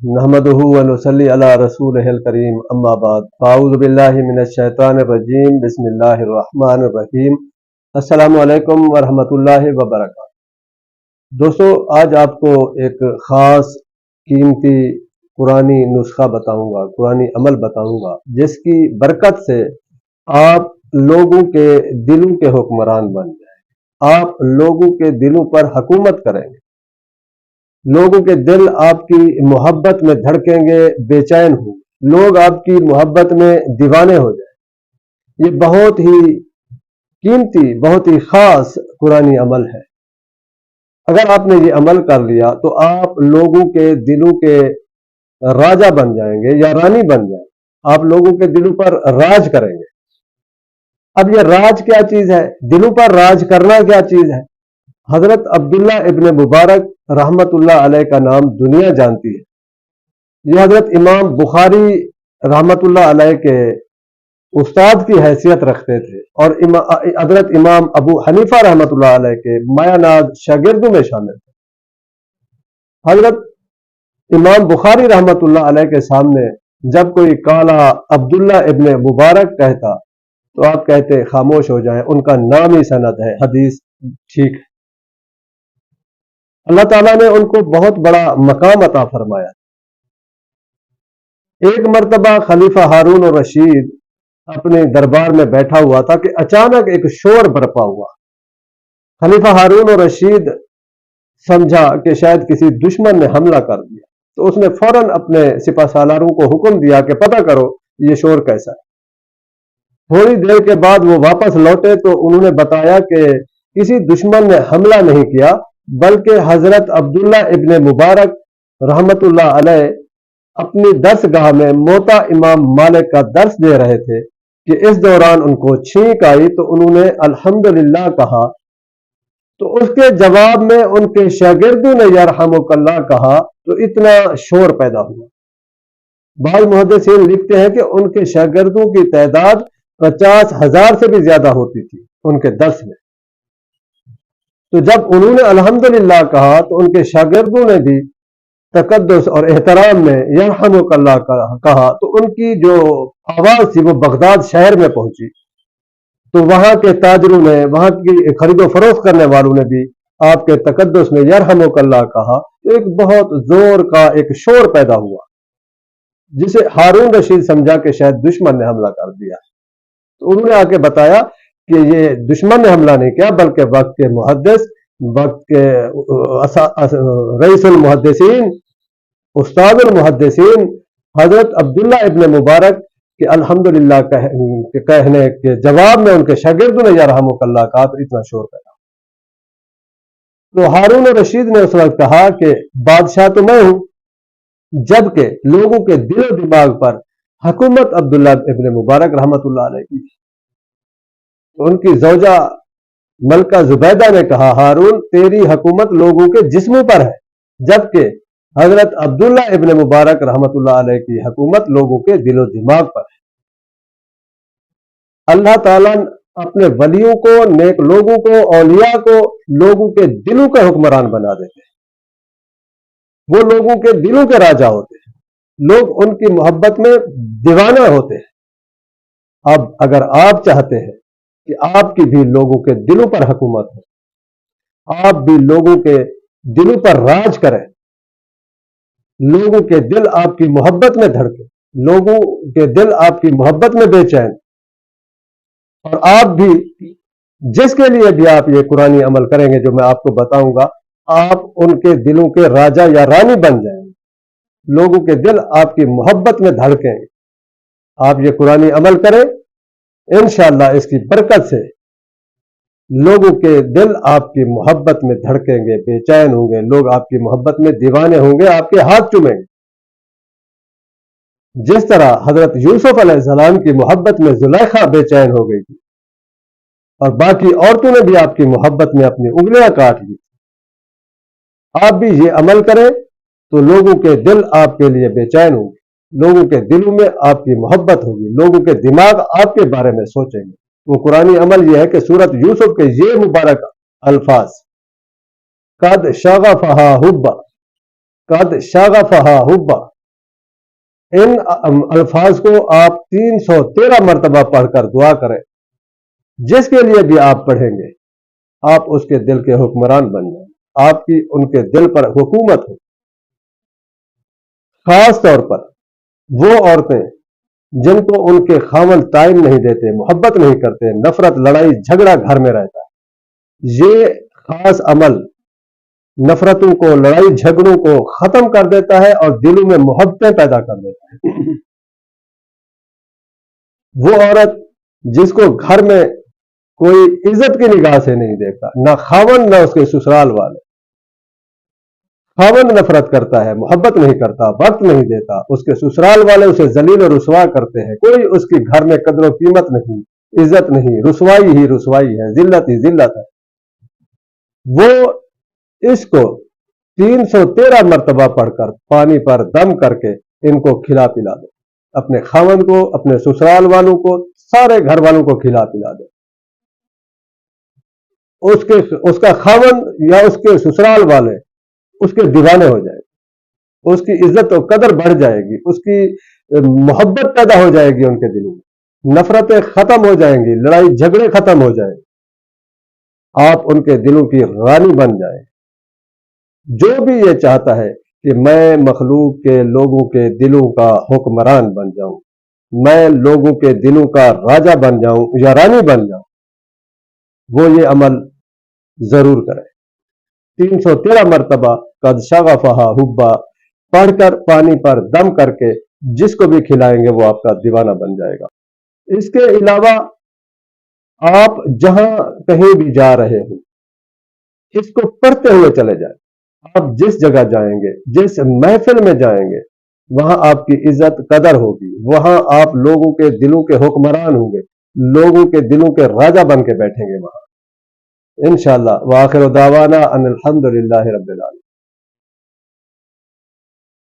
नहमदुहु व नुसल्ली अला रसूलिहिल करीम अम्मा बाद अऊज़ु बिल्लाहि मिनश शैतानिर रजीम बिस्मिल्लाहिर रहमानिर रहीम अस्सलामु अलैकुम व रहमतुल्लाहि व बरकातहू। दोस्तों, आज आपको एक ख़ास कीमती कुरानी नुस्खा बताऊंगा, कुरानी अमल बताऊंगा, जिसकी बरकत से आप लोगों के दिलों के हुक्मरान बन जाएंगे, आप लोगों के दिलों पर हुकूमत करेंगे, लोगों के दिल आपकी मोहब्बत में धड़केंगे, बेचैन होंगे, लोग आपकी मोहब्बत में दीवाने हो जाए। ये बहुत ही कीमती, बहुत ही खास कुरानी अमल है। अगर आपने ये अमल कर लिया तो आप लोगों के दिलों के राजा बन जाएंगे या रानी बन जाएंगे, आप लोगों के दिलों पर राज करेंगे। अब ये राज क्या चीज है, दिलों पर राज करना क्या चीज है? हजरत अब्दुल्ला इब्न मुबारक रहमतुल्लाह अलैह का नाम दुनिया जानती है। ये हजरत इमाम बुखारी रहमतुल्लाह अलैह के उस्ताद की हैसियत रखते थे और हजरत इमाम अबू हनीफा रहमतुल्लाह अलैह के मायानाद शागिर्दों में शामिल थे। हजरत इमाम बुखारी रहमतुल्लाह अलैह के सामने जब कोई काला अब्दुल्ला इब्न मुबारक कहता तो आप कहते खामोश हो जाएं, उनका नाम ही सनद है, हदीस ठीक है। अल्लाह ताला ने उनको बहुत बड़ा मकाम अता फरमाया। एक मर्तबा खलीफा हारून और रशीद अपने दरबार में बैठा हुआ था कि अचानक एक शोर बरपा हुआ। खलीफा हारून और रशीद समझा कि शायद किसी दुश्मन ने हमला कर दिया, तो उसने फौरन अपने सिपा सालारों को हुक्म दिया कि पता करो ये शोर कैसा है। थोड़ी देर के बाद वो वापस लौटे तो उन्होंने बताया कि किसी दुश्मन ने हमला नहीं किया, बल्कि हजरत अब्दुल्ला इब्न मुबारक रहमतुल्लाह अलैह अपनी दरसगाह में मोता इमाम मालिक का दर्स दे रहे थे कि इस दौरान उनको छींक आई तो उन्होंने अल्हम्दुलिल्लाह कहा, तो उसके जवाब में उनके शागिर्दों ने यरहमुकल्लाह कहा तो इतना शोर पैदा हुआ। बाज़ मुहद्दिसीन लिखते हैं कि उनके शागिर्दों की तादाद 50,000 से भी ज्यादा होती थी उनके दर्स में। तो जब उन्होंने अल्हम्दुलिल्लाह कहा तो उनके शागिर्दों ने भी तकद्दुस और एहतराम में यरहमुकल्लाह कहा, तो उनकी जो आवाज थी वो बगदाद शहर में पहुंची। तो वहां के ताजरों ने, वहां की खरीदो फरोख्त करने वालों ने भी आपके तकद्दुस में यरहमुकल्लाह कहा, तो एक बहुत जोर का एक शोर पैदा हुआ, जिसे हारून रशीद समझा कि शायद दुश्मन ने हमला कर दिया। तो उन्होंने आके बताया कि ये दुश्मन ने हमला नहीं किया, बल्कि वक्त के मुहद्दिस, वक्त के रईसुल मुहद्दिसीन, उस्तादुल मुहद्दिसीन हजरत अब्दुल्ला इब्न मुबारक के अल्हम्दुलिल्लाह कहने के जवाब में उनके शागिर्दों ने यरहमुकल्लाह कहा, तो इतना शोर पैदा। तो हारून रशीद ने उस वक्त कहा कि बादशाह तो मैं हूं, जबकि लोगों के दिल और दिमाग पर हुकूमत अब्दुल्ला इब्न मुबारक रहमतुल्लाह अलैह की। तो उनकी ज़ौजा मलका जुबैदा ने कहा, हारून तेरी हुकूमत लोगों के जिस्मों पर है, जबकि हजरत अब्दुल्ला इब्न मुबारक रहमतुल्लाह अलैह की हुकूमत लोगों के दिलो दिमाग पर है। अल्लाह ताला अपने वलियों को, नेक लोगों को, औलिया को लोगों के दिलों का हुक्मरान बना देते हैं। वो लोगों के दिलों के राजा होते हैं, लोग उनकी मोहब्बत में दीवाना होते हैं। अब अगर आप चाहते हैं कि आपकी भी लोगों के दिलों पर हुकूमत हो, आप भी लोगों के दिलों पर राज करें, लोगों के दिल आपकी मोहब्बत में धड़के, लोगों के दिल आपकी मोहब्बत में बेचैन, और आप भी जिसके लिए भी आप ये कुरानी अमल करेंगे जो मैं आपको बताऊंगा, आप उनके दिलों के राजा या रानी बन जाएंगे, लोगों के दिल आपकी मोहब्बत में धड़केंगे। आप ये कुरानी अमल करें, इंशाअल्लाह इसकी बरकत से लोगों के दिल आपकी मोहब्बत में धड़केंगे, बेचैन होंगे, लोग आपकी मोहब्बत में दीवाने होंगे, आपके हाथ चूमेंगे। जिस तरह हजरत यूसुफ अलैहिस्सलाम की मोहब्बत में जुलेखा बेचैन हो गई थी और बाकी औरतों ने भी आपकी मोहब्बत में अपनी उंगलियां काट ली। आप भी ये अमल करें तो लोगों के दिल आपके लिए बेचैन होंगे, लोगों के दिलों में आपकी मोहब्बत होगी, लोगों के दिमाग आपके बारे में सोचेंगे। वो कुरानी अमल यह है कि सूरत यूसुफ के ये मुबारक अल्फाज, कद शगफहा हुब्बा, कद शगफहा हुब्बा, ان الفاظ کو آپ 313 مرتبہ پڑھ کر دعا کریں. جس کے لیے بھی آپ پڑھیں گے آپ اس کے دل کے حکمران بن جائیں, آپ کی ان کے دل پر حکومت ہو. خاص طور پر وہ عورتیں جن کو ان کے خاوند ٹائم نہیں دیتے, محبت نہیں کرتے, نفرت لڑائی جھگڑا گھر میں رہتا ہے, یہ خاص عمل نفرتوں کو, لڑائی جھگڑوں کو ختم کر دیتا ہے اور دلوں میں محبتیں پیدا کر دیتا ہے. وہ عورت جس کو گھر میں کوئی عزت کی نگاہ سے نہیں دیکھتا, نہ خاوند نہ اس کے سسرال والے, خاوند نفرت کرتا ہے, محبت نہیں کرتا, وقت نہیں دیتا, اس کے سسرال والے اسے ذلیل و رسوا کرتے ہیں, کوئی اس کے گھر میں قدر و قیمت نہیں, عزت نہیں, رسوائی ہی رسوائی ہے, ذلت ہی ذلت ہے. وہ اس کو 313 مرتبہ پڑھ کر پانی پر دم کر کے ان کو کھلا پلا دے, اپنے خاوند کو, اپنے سسرال والوں کو, سارے گھر والوں کو کھلا پلا دے. اس کا خاوند یا اس کے سسرال والے اس کے دیوانے ہو جائے, اس کی عزت و قدر بڑھ جائے گی, اس کی محبت پیدا ہو جائے گی ان کے دلوں میں, نفرتیں ختم ہو جائیں گی, لڑائی جھگڑے ختم ہو جائیں گے, آپ ان کے دلوں کی رانی بن جائیں. جو بھی یہ چاہتا ہے کہ میں مخلوق کے لوگوں کے دلوں کا حکمران بن جاؤں, میں لوگوں کے دلوں کا راجا بن جاؤں یا رانی بن جاؤں, وہ یہ عمل ضرور کرے. 313 مرتبہ قد شغفہا حبا پڑھ کر پانی پر دم کر کے جس کو بھی کھلائیں گے وہ آپ کا دیوانہ بن جائے گا. اس کے علاوہ آپ جہاں کہیں بھی جا رہے ہوں اس کو پڑھتے ہوئے چلے جائیں. آپ جس جگہ جائیں گے, جس محفل میں جائیں گے, وہاں آپ کی عزت قدر ہوگی, وہاں آپ لوگوں کے دلوں کے حکمران ہوں گے, لوگوں کے دلوں کے راجا بن کے بیٹھیں گے وہاں انشاءاللہ. وآخر دعوانا ان الحمد للہ رب العالمین.